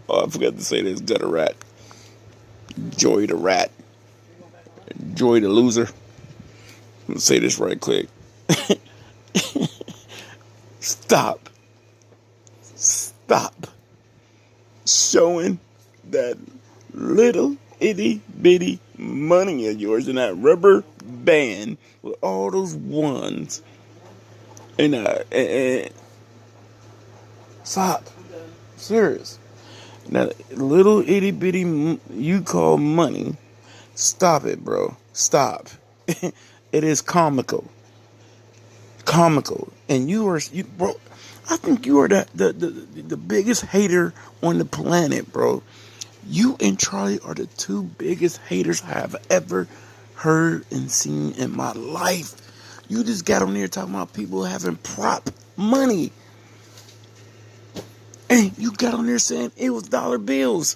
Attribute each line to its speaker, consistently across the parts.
Speaker 1: Oh, I forgot to say this. Gutter rat. Joy the rat. Joy the loser. I'm gonna say this right quick. Stop. Stop showing that little itty bitty money of yours in that rubber band with all those ones. And stop. Serious. That little itty bitty you call money. Stop it, bro. Stop. It is comical. Comical. And bro, I think you are the biggest hater on the planet, bro. You and Charlie are the two biggest haters I have ever heard and seen in my life. You just got on there talking about people having prop money. And you got on there saying it was dollar bills.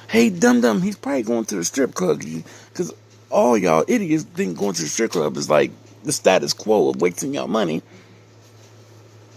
Speaker 1: Hey, Dum Dum, he's probably going to the strip club. Because all y'all idiots think going to the strip club is like the status quo of wasting y'all money.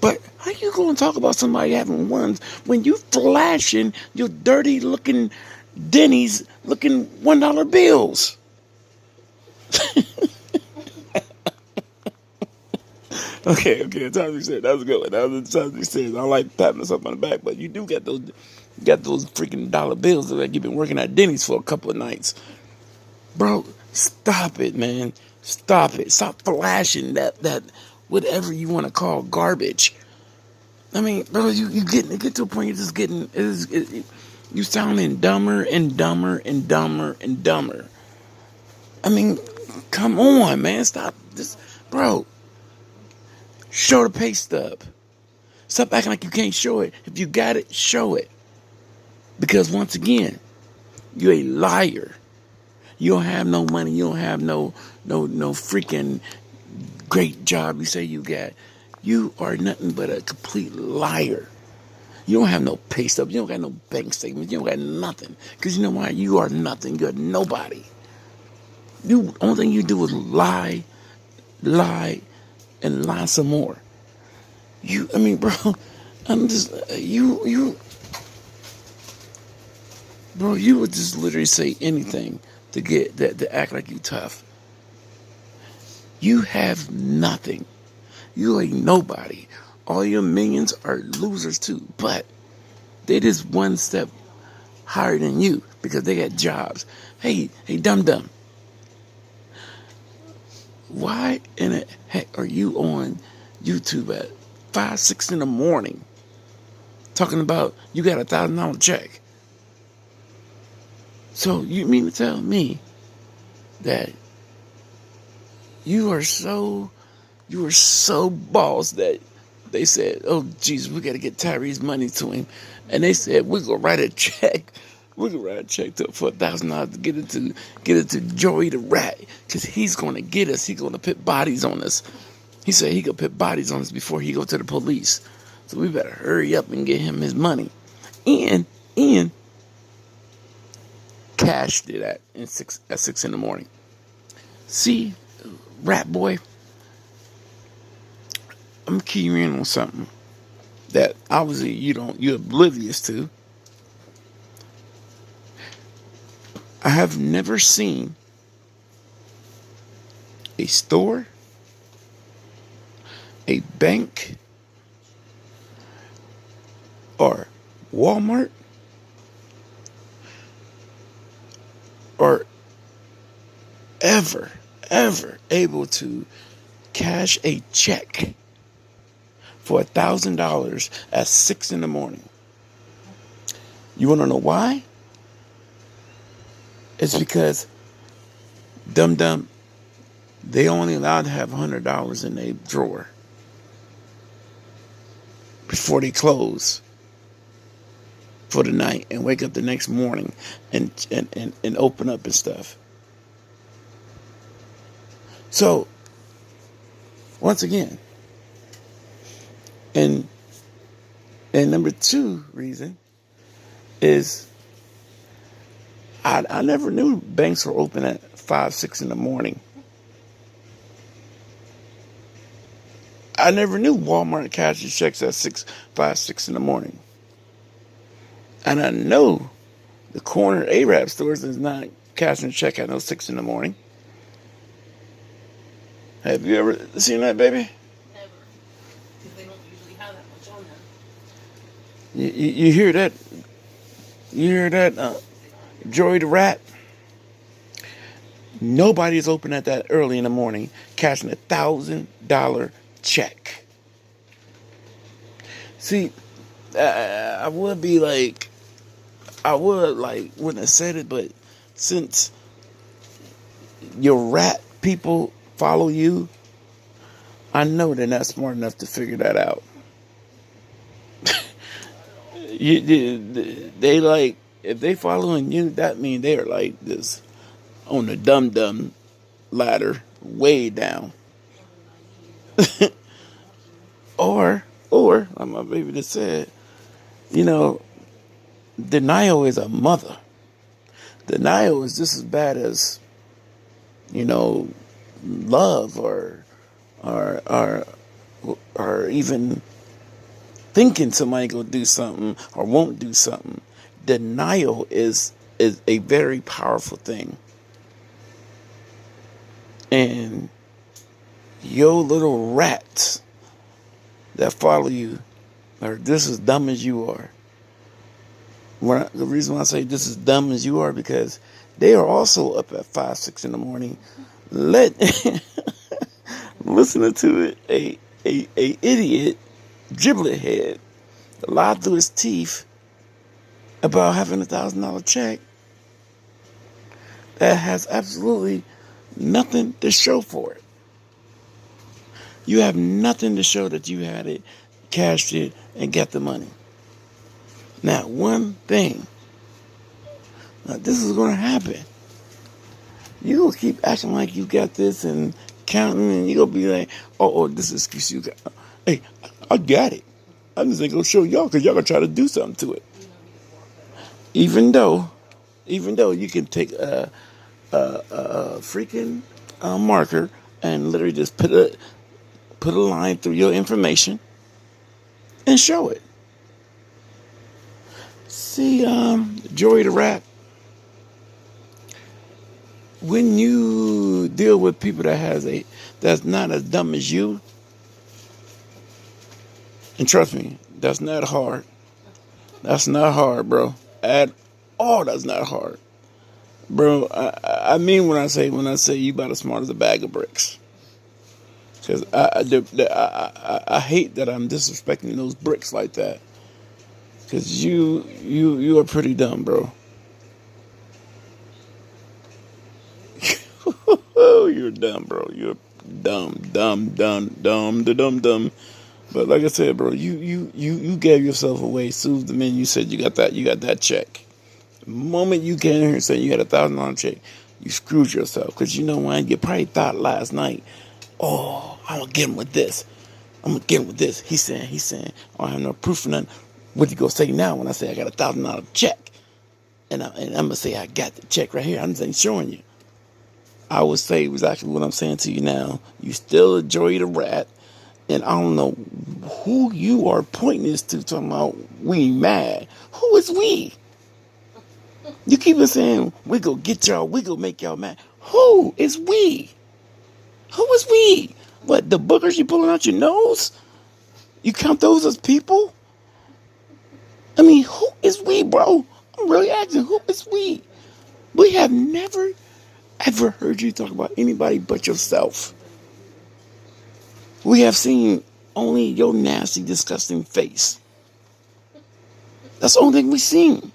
Speaker 1: But how you going to talk about somebody having ones when you flashing your dirty looking Denny's looking $1 bills? Okay, time to say that was a good one. That was the time to say I don't like patting myself on the back, but you do get those freaking dollar bills that like you've been working at Denny's for a couple of nights. Bro, stop it, man. Stop it. Stop flashing that whatever you want to call garbage. I mean, bro, you get to a point you're just getting you sounding dumber and dumber and dumber and dumber. I mean, come on, man. Stop this, bro. Show the pay stub. Stop acting like you can't show it. If you got it, show it. Because once again, you're a liar. You don't have no money. You don't have no freaking great job you say you got. You are nothing but a complete liar. You don't have no pay stub. You don't got no bank statements. You don't got nothing. Because you know why? You are nothing. You're nobody. Only thing you do is lie, and lie some more. Bro, I'm just, bro, you would just literally say anything to get that, to act like you tough. You have nothing. You ain't nobody. All your minions are losers too, but they just one step higher than you because they got jobs. Hey, Dum Dum. Why in the heck are you on YouTube at 5, 6 in the morning talking about you got $1,000 check? So you mean to tell me that you are so boss that they said, oh Jesus, we got to get Tyree's money to him, and they said we're gonna write a check. We're gonna write a check for $1,000 to get it to Joey the rat, because he's gonna get us. He's gonna put bodies on us. He said he could put bodies on us before he go to the police. So we better hurry up and get him his money. And Cash did that at 6 in the morning. See, rat boy, I'm keying in on something that obviously you're oblivious to. I have never seen a store, a bank, or Walmart, or ever able to cash a check for $1,000 at 6 in the morning. You want to know why? It's because Dum Dum, they only allowed to have $100 in their drawer before they close for the night and wake up the next morning and open up and stuff. So once again, and number 2 reason is I never knew banks were open at 5, 6 in the morning. I never knew Walmart cashes checks at 5, 6 in the morning. And I know the corner Arab stores is not cashing a check at no 6 in the morning. Have you ever seen that, baby?
Speaker 2: Never. Because they don't usually have that much on them.
Speaker 1: You hear that? You hear that, Joey the Rat? Nobody's open at that early in the morning cashing $1,000 check. See, I would be like, wouldn't have said it, but since your rat people follow you, I know they're not smart enough to figure that out. They like, if they following you, that means they're like this on the dumb ladder, way down. or like my baby just said, denial is a mother. Denial is just as bad as, love or even thinking somebody gonna do something or won't do something. Denial is a very powerful thing. And your little rats that follow you are just as dumb as you are. The reason why I say just as dumb as you are, because they are also up at 5, 6 in the morning, listening to it, a idiot giblet head lie through his teeth about having $1,000 check that has absolutely nothing to show for it. You have nothing to show that you had it, cashed it, and got the money. Now, one thing, this is going to happen. You going to keep acting like you got this and counting, and you going to be like, oh, this is excuse you got. Hey, I got it. I'm just going to show y'all because y'all going to try to do something to it. Even though you can take a freaking marker and literally just put a line through your information and show it. See, Joey the Rat, when you deal with people that's not as dumb as you, and trust me, that's not hard. That's not hard, bro. At all, that's not hard. Bro, I mean when I say you about as smart as a bag of bricks. Because I hate that I'm disrespecting those bricks like that. Because you are pretty dumb, bro. You're dumb, bro. You're dumb. But like I said, bro, you gave yourself away, soothed the man. You said you got that check. The moment you came here and said you had $1,000 check, you screwed yourself. Because you know what? You probably thought last night, oh, I'm going to get him with this. He's saying, I don't have no proof of nothing. What you going to say now when I say I got $1,000 check? And I'm going to say I got the check right here. I'm just showing you. I would say exactly what I'm saying to you now. You still enjoy the rat. And I don't know who you are pointing this to, talking about we mad. Who is we? You keep on saying, we go get y'all, we go make y'all mad. Who is we? Who is we? What, the boogers you pulling out your nose? You count those as people? I mean, who is we, bro? I'm really asking, who is we? We have never, ever heard you talk about anybody but yourself. We have seen only your nasty, disgusting face. That's the only thing we've seen.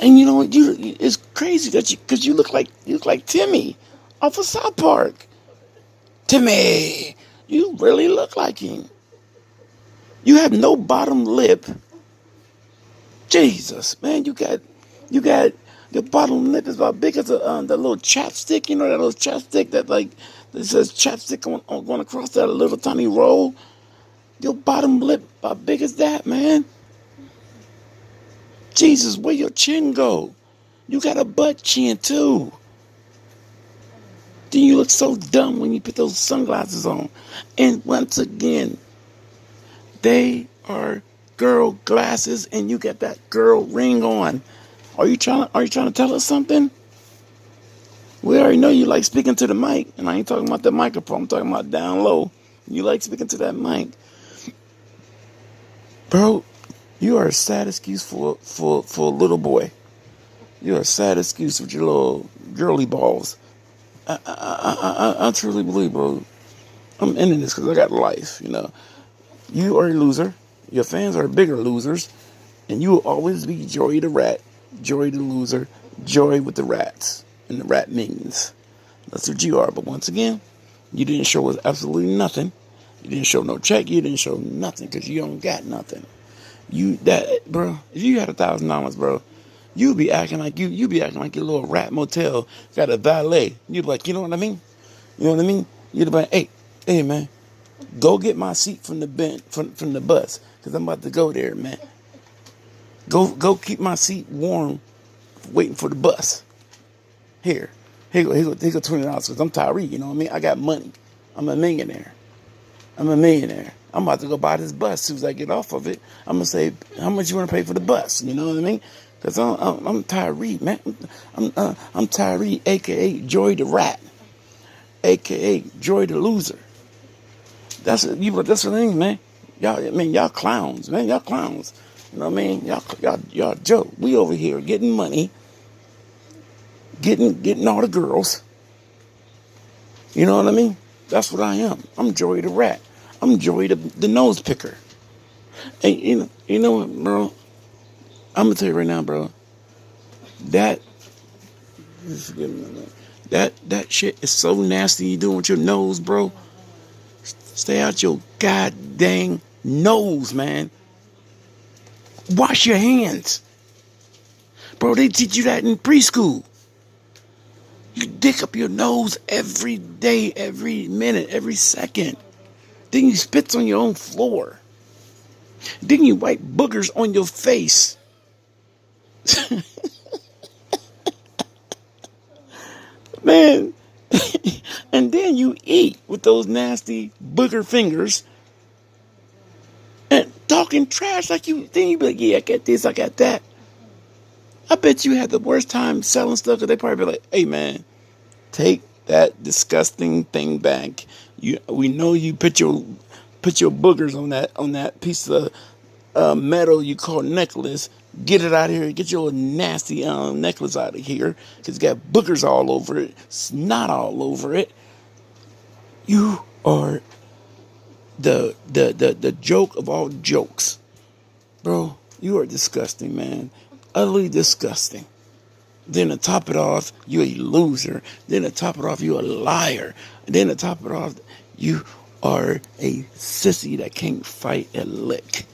Speaker 1: And you know, it's crazy that because you look like Timmy off of South Park. Timmy, you really look like him. You have no bottom lip. Jesus, man, you got your bottom lip is about big as the little chapstick. You know that little chapstick that says chapstick going across that little tiny roll. Your bottom lip about big as that, man. Jesus, where your chin go? You got a butt chin too. Then you look so dumb when you put those sunglasses on. And once again, they are girl glasses and you got that girl ring on. Are you trying to tell us something? We already know you like speaking to the mic, and I ain't talking about the microphone. I'm talking about down low. You like speaking to that mic. Bro, you are a sad excuse for a little boy. You're a sad excuse with your little girly balls. I truly believe, bro. I'm ending this because I got life, you know. You are a loser. Your fans are bigger losers. And you will always be Joey the Rat, Joey the loser, Joey with the rats and the rat minions. That's what you are. But once again, you didn't show us absolutely nothing. You didn't show no check. You didn't show nothing because you don't got nothing. Bro, if you had $1,000, bro, you'd be acting like your little rat motel got a valet. You'd be like, you know what I mean? You know what I mean? You'd be like, hey, man, go get my seat from the bus because I'm about to go there, man. Go keep my seat warm, waiting for the bus. Here go $20 because I'm Tyree. You know what I mean? I got money. I'm a millionaire. I'm about to go buy this bus. As soon as I get off of it, I'm gonna say, how much you want to pay for the bus? You know what I mean? Because I'm Tyree, man. I'm Tyree, aka Joy the Rat, aka Joy the Loser. That's what I mean, man. Y'all clowns, man. Y'all clowns. You know what I mean? Y'all joke. We over here getting money, getting all the girls. You know what I mean? That's what I am. I'm Joey the Rat. I'm Joey the nose picker. And you know what, bro? I'm gonna tell you right now, bro. That shit is so nasty you doing with your nose, bro. Stay out your goddamn nose, man. Wash your hands. Bro, they teach you that in preschool. You dick up your nose every day, every minute, every second. Then you spit on your own floor. Then you wipe boogers on your face. Man. And then you eat with those nasty booger fingers. And talking trash like then you be like, yeah, I got this, I got that. I bet you had the worst time selling stuff because they probably be like, hey man, take that disgusting thing back. We know you put your boogers on that piece of metal you call necklace. Get it out of here. Get your nasty necklace out of here because it's got boogers all over it, snot all over it. You are the joke of all jokes. Bro, you are disgusting, man. Utterly disgusting. Then to top it off, you're a loser. Then to top it off, you're a liar. Then to top it off, you are a sissy that can't fight a lick.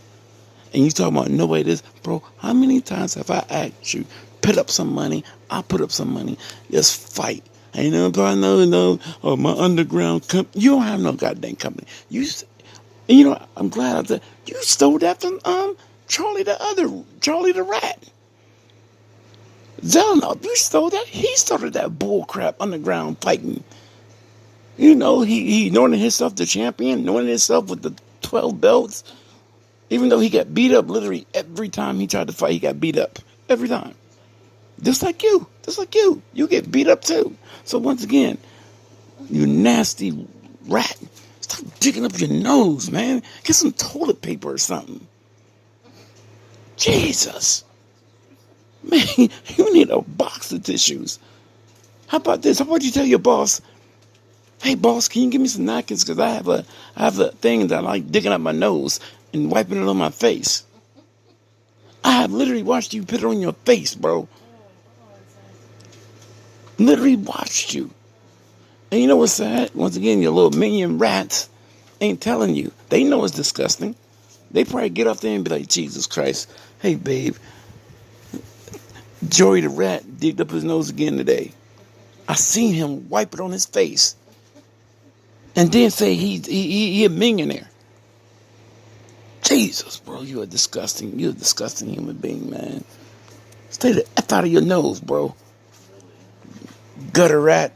Speaker 1: And you talking about nobody this. Bro, how many times have I asked you, put up some money, I put up some money, just fight. Ain't nobody know, my underground company. You don't have no goddamn company. You know, I'm glad you stole that from Charlie the Rat. Zelnop, you stole that. He started that bullcrap underground fighting. You know, he anointed himself the champion, anointed himself with the 12 belts. Even though he got beat up literally every time he tried to fight, he got beat up. Every time. Just like you. You get beat up too. So once again, you nasty rat. Stop digging up your nose, man. Get some toilet paper or something. Jesus. Man, you need a box of tissues. How about this? How about you tell your boss, hey boss, can you give me some napkins? Because I have a thing that I like digging up my nose and wiping it on my face. I have literally watched you put it on your face, bro. Literally watched you. And you know what's sad? Once again, your little minion rats ain't telling you. They know it's disgusting. They probably get off there and be like, Jesus Christ. Hey, babe. Joey the Rat digged up his nose again today. I seen him wipe it on his face. And then say he a millionaire. Jesus, bro, you're a disgusting human being, man. Stay the F out of your nose, bro. Gutter rat.